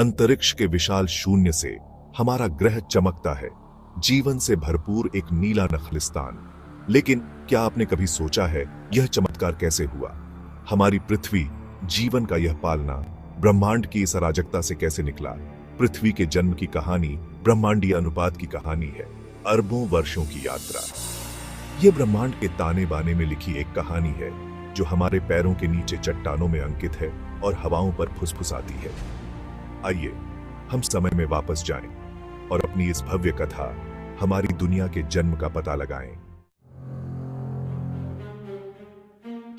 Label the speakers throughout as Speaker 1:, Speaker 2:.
Speaker 1: अंतरिक्ष के विशाल शून्य से हमारा ग्रह चमकता है, जीवन से भरपूर एक नीला नखलिस्तान। लेकिन क्या आपने कभी सोचा है यह चमत्कार कैसे हुआ? हमारी पृथ्वी, जीवन का यह पालना, ब्रह्मांड की इस अराजकता से कैसे निकला? पृथ्वी के जन्म की कहानी ब्रह्मांडीय अनुपात की कहानी है, अरबों वर्षों की यात्रा। यह ब्रह्मांड के ताने बाने में लिखी एक कहानी है जो हमारे पैरों के नीचे चट्टानों में अंकित है और हवाओं पर फुसफुसाती है। आइए हम समय में वापस जाएं और अपनी इस भव्य कथा, हमारी दुनिया के जन्म का पता लगाएं।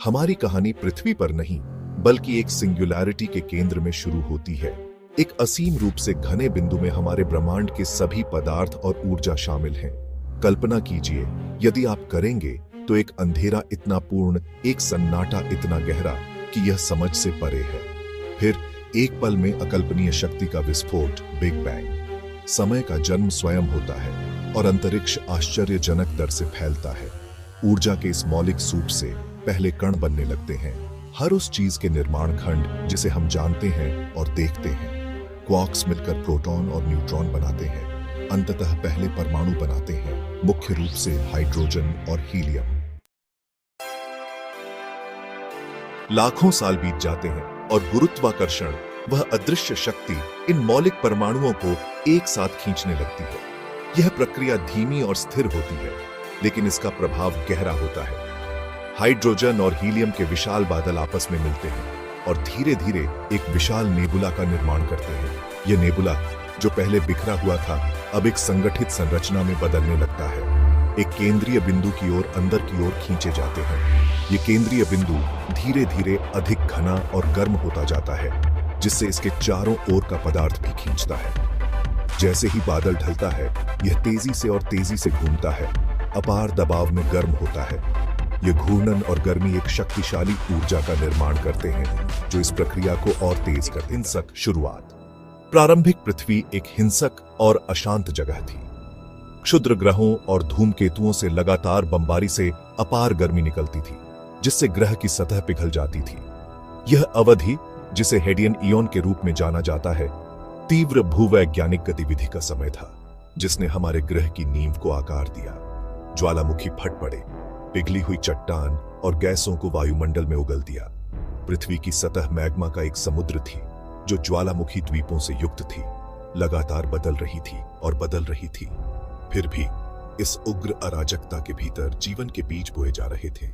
Speaker 1: हमारी कहानी पृथ्वी पर नहीं बल्कि एक सिंगुलैरिटी के केंद्र में शुरू होती है। एक असीम रूप से घने बिंदु में हमारे ब्रह्मांड के सभी पदार्थ और ऊर्जा शामिल हैं। कल्पना कीजिए, यदि आप करेंगे तो एक अंधेरा इतना पूर्ण, एक सन्नाटा इतना गहरा कि यह समझ से परे है। फिर एक पल में अकल्पनीय शक्ति का विस्फोट, बिग बैंग। समय का जन्म स्वयं होता है और अंतरिक्ष आश्चर्यजनक दर से फैलता है। ऊर्जा के इस मौलिक सूप से पहले कण बनने लगते हैं, हर उस चीज के निर्माण खंड जिसे हम जानते हैं और देखते हैं। क्वार्क्स मिलकर प्रोटॉन और न्यूट्रॉन बनाते हैं, अंततः पहले परमाणु बनाते हैं, मुख्य रूप से हाइड्रोजन और हीलियम। लाखों साल बीत जाते हैं और गुरुत्वाकर्षण, वह अदृश्य शक्ति, इन मौलिक परमाणुओं को एक साथ खींचने लगती है। यह प्रक्रिया धीमी और स्थिर होती है, लेकिन इसका प्रभाव गहरा होता है। हाइड्रोजन और हीलियम के विशाल बादल आपस में मिलते हैं और धीरे धीरे एक विशाल नेबुला का निर्माण करते हैं। यह नेबुला, जो पहले बिखरा हुआ था, अब एक संगठित संरचना में बदलने लगता है। एक केंद्रीय बिंदु की ओर, अंदर की ओर खींचे जाते हैं। ये केंद्रीय बिंदु धीरे धीरे अधिक घना और गर्म होता जाता है, जिससे इसके चारों ओर का पदार्थ भी खींचता है। जैसे ही बादल ढलता है, यह तेजी से और तेजी से घूमता है, अपार दबाव में गर्म होता है। यह घूर्णन और गर्मी एक शक्तिशाली ऊर्जा का निर्माण करते हैं, जो इस प्रक्रिया को और तेज करते हैं। हिंसक शुरुआत। प्रारंभिक पृथ्वी एक हिंसक और अशांत जगह थी। क्षुद्र ग्रहों और धूमकेतुओं से लगातार बमबारी से अपार गर्मी निकलती थी, जिससे ग्रह की सतह पिघल जाती थी। यह अवधि, जिसे हेडियन इयोन के रूप में जाना जाता है, तीव्र भूवैज्ञानिक गतिविधि का समय था, जिसने हमारे ग्रह की नींव को आकार दिया। ज्वालामुखी फट पड़े, पिघली हुई चट्टान और गैसों को वायुमंडल में उगल दिया। पृथ्वी की सतह मैग्मा का एक समुद्र थी, जो ज्वालामुखी द्वीपों से युक्त थी, लगातार बदल रही थी और बदल रही थी। फिर भी इस उग्र अराजकता के भीतर जीवन के बीज बोए जा रहे थे।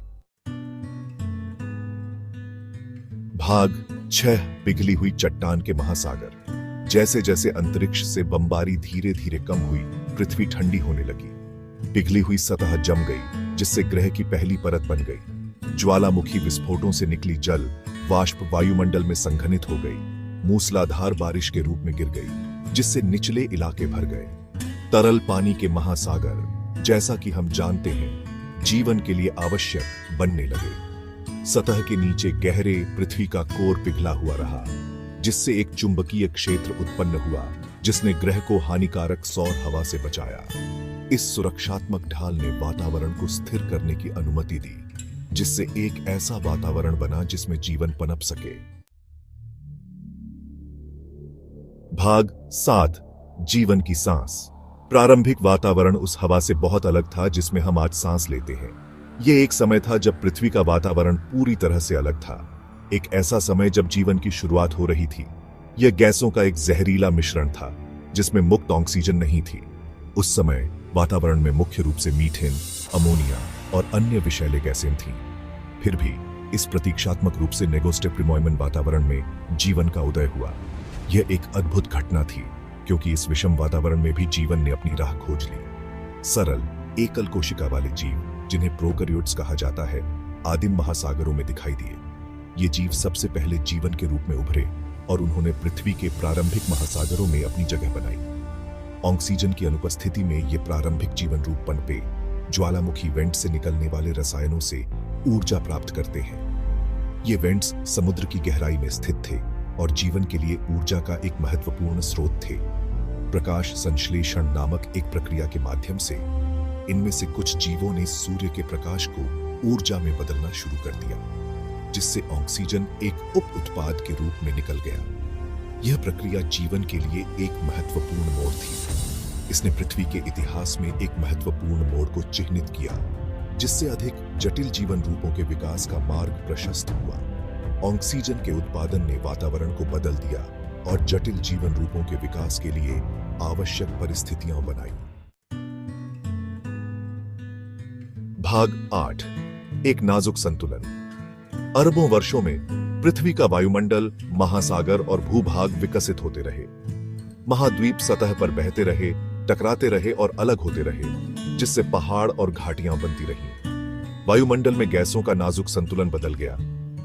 Speaker 1: भाग 6। पिघली हुई चट्टान के महासागर। जैसे जैसे अंतरिक्ष से बमबारी धीरे धीरे कम हुई, पृथ्वी ठंडी होने लगी। पिघली हुई सतह जम गई, जिससे ग्रह की पहली परत बन गई। ज्वालामुखी विस्फोटों से निकली जल वाष्प वायुमंडल में संघनित हो गई, मूसलाधार बारिश के रूप में गिर गई, जिससे निचले इलाके भर गए। तरल पानी के महासागर, जैसा कि हम जानते हैं, जीवन के लिए आवश्यक बनने लगे। सतह के नीचे गहरे पृथ्वी का कोर पिघला हुआ रहा, जिससे एक चुंबकीय क्षेत्र उत्पन्न हुआ, जिसने ग्रह को हानिकारक सौर हवा से बचाया। इस सुरक्षात्मक ढाल ने वातावरण को स्थिर करने की अनुमति दी, जिससे एक ऐसा वातावरण बना जिसमें जीवन पनप सके। भाग 7। जीवन की सांस। प्रारंभिक वातावरण उस हवा से बहुत अलग था जिसमें हम आज सांस लेते हैं। यह एक समय था जब पृथ्वी का वातावरण पूरी तरह से अलग था। एक ऐसा समय जब जीवन की शुरुआत हो रही थी। यह गैसों का एक जहरीला मिश्रण था, जिसमें मुक्त ऑक्सीजन नहीं थी। उस समय वातावरण में मुख्य रूप से मीथेन, अमोनिया और अन्य विषैले गैसें थीं। फिर भी इस प्रतीक्षात्मक रूप से नेगोस्टेप्रिमोइमन वातावरण में जीवन का उदय हुआ। यह एक अद्भुत घटना थी, क्योंकि इस विषम वातावरण में भी जीवन ने अपनी राह खोज ली। सरल एकल कोशिका वाले जीव, जिन्हें प्रोकैरियोट्स कहा जाता है, आदिम महासागरों में दिखाई दिए। ये जीव सबसे पहले जीवन के रूप में उभरे और उन्होंने पृथ्वी के प्रारंभिक महासागरों में अपनी जगह बनाई। ऑक्सीजन की अनुपस्थिति में ये प्रारंभिक जीवन रूप पनपे, ज्वालामुखी वेंट से निकलने वाले रसायनों से ऊर्जा प्राप्त करते हैं। ये वेंट्स समुद्र की गहराई में स्थित थे और जीवन के लिए ऊर्जा का एक महत्वपूर्ण स्रोत थे। प्रकाश संश्लेषण नामक एक प्रक्रिया के माध्यम से इनमें से कुछ जीवों ने सूर्य के प्रकाश को ऊर्जा में बदलना शुरू कर दिया, जिससे ऑक्सीजन एक उप उत्पाद के रूप में निकल गया। यह प्रक्रिया जीवन के लिए एक महत्वपूर्ण मोड़ थी। इसने पृथ्वी के इतिहास में एक महत्वपूर्ण मोड़ को चिह्नित किया, जिससे अधिक जटिल जीवन रूपों के विकास का मार्ग प्रशस्त हुआ। ऑक्सीजन के उत्पादन ने वातावरण को बदल दिया और जटिल जीवन रूपों के विकास के लिए आवश्यक परिस्थितियां बनाई। भाग 8, एक नाजुक संतुलन। अरबों वर्षों में पृथ्वी का वायुमंडल, महासागर और भूभाग विकसित होते रहे। महाद्वीप सतह पर बहते रहे, टकराते रहे और अलग होते रहे, जिससे पहाड़ और घाटियां बनती रहीं। वायुमंडल में गैसों का नाजुक संतुलन बदल गया।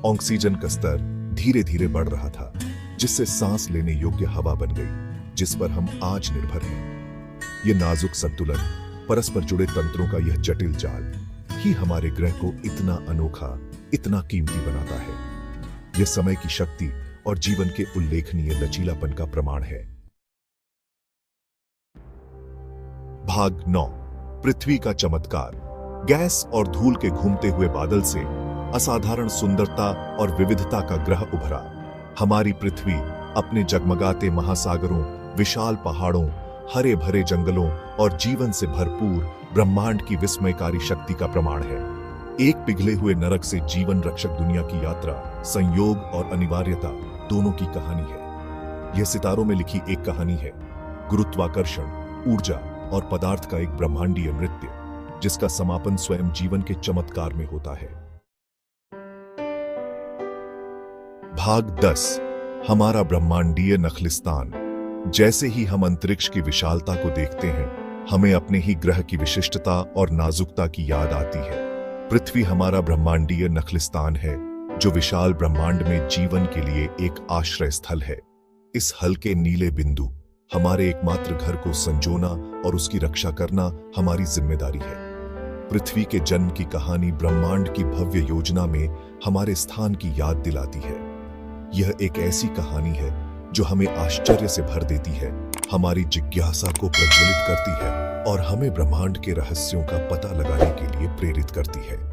Speaker 1: ऑक्सीजन का स्तर धीरे धीरे बढ़ रहा था, जिससे सांस लेने योग्य हवा बन गई, जिस पर हम आज निर्भर हैं। यह नाजुक संतुलन, परस्पर जुड़े तंत्रों का यह जटिल जाल ही हमारे ग्रह को इतना अनोखा, इतना कीमती बनाता है। यह समय की शक्ति और जीवन के उल्लेखनीय लचीलापन का प्रमाण है। भाग 9, पृथ्वी का चमत्कार। गैस और धूल के घूमते हुए बादल से असाधारण सुंदरता और विविधता का ग्रह उभरा। हमारी पृथ्वी अपने जगमगाते महासागरों, विशाल पहाड़ों, हरे भरे जंगलों और जीवन से भरपूर ब्रह्मांड की विस्मयकारी शक्ति का प्रमाण है। एक पिघले हुए नरक से जीवन रक्षक दुनिया की यात्रा, संयोग और अनिवार्यता दोनों की कहानी है। यह सितारों में लिखी एक कहानी है, गुरुत्वाकर्षण, ऊर्जा और पदार्थ का एक ब्रह्मांडीय नृत्य, जिसका समापन स्वयं जीवन के चमत्कार में होता है। भाग 10, हमारा ब्रह्मांडीय नखलिस्तान। जैसे ही हम अंतरिक्ष की विशालता को देखते हैं, हमें अपने ही ग्रह की विशिष्टता और नाजुकता की याद आती है। पृथ्वी हमारा ब्रह्मांडीय नखलिस्तान है, जो विशाल ब्रह्मांड में जीवन के लिए एक आश्रय स्थल है। इस हल्के नीले बिंदु, हमारे एकमात्र घर को संजोना और उसकी रक्षा करना हमारी जिम्मेदारी है। पृथ्वी के जन्म की कहानी ब्रह्मांड की भव्य योजना में हमारे स्थान की याद दिलाती है। यह एक ऐसी कहानी है जो हमें आश्चर्य से भर देती है, हमारी जिज्ञासा को प्रज्वलित करती है और हमें ब्रह्मांड के रहस्यों का पता लगाने के लिए प्रेरित करती है।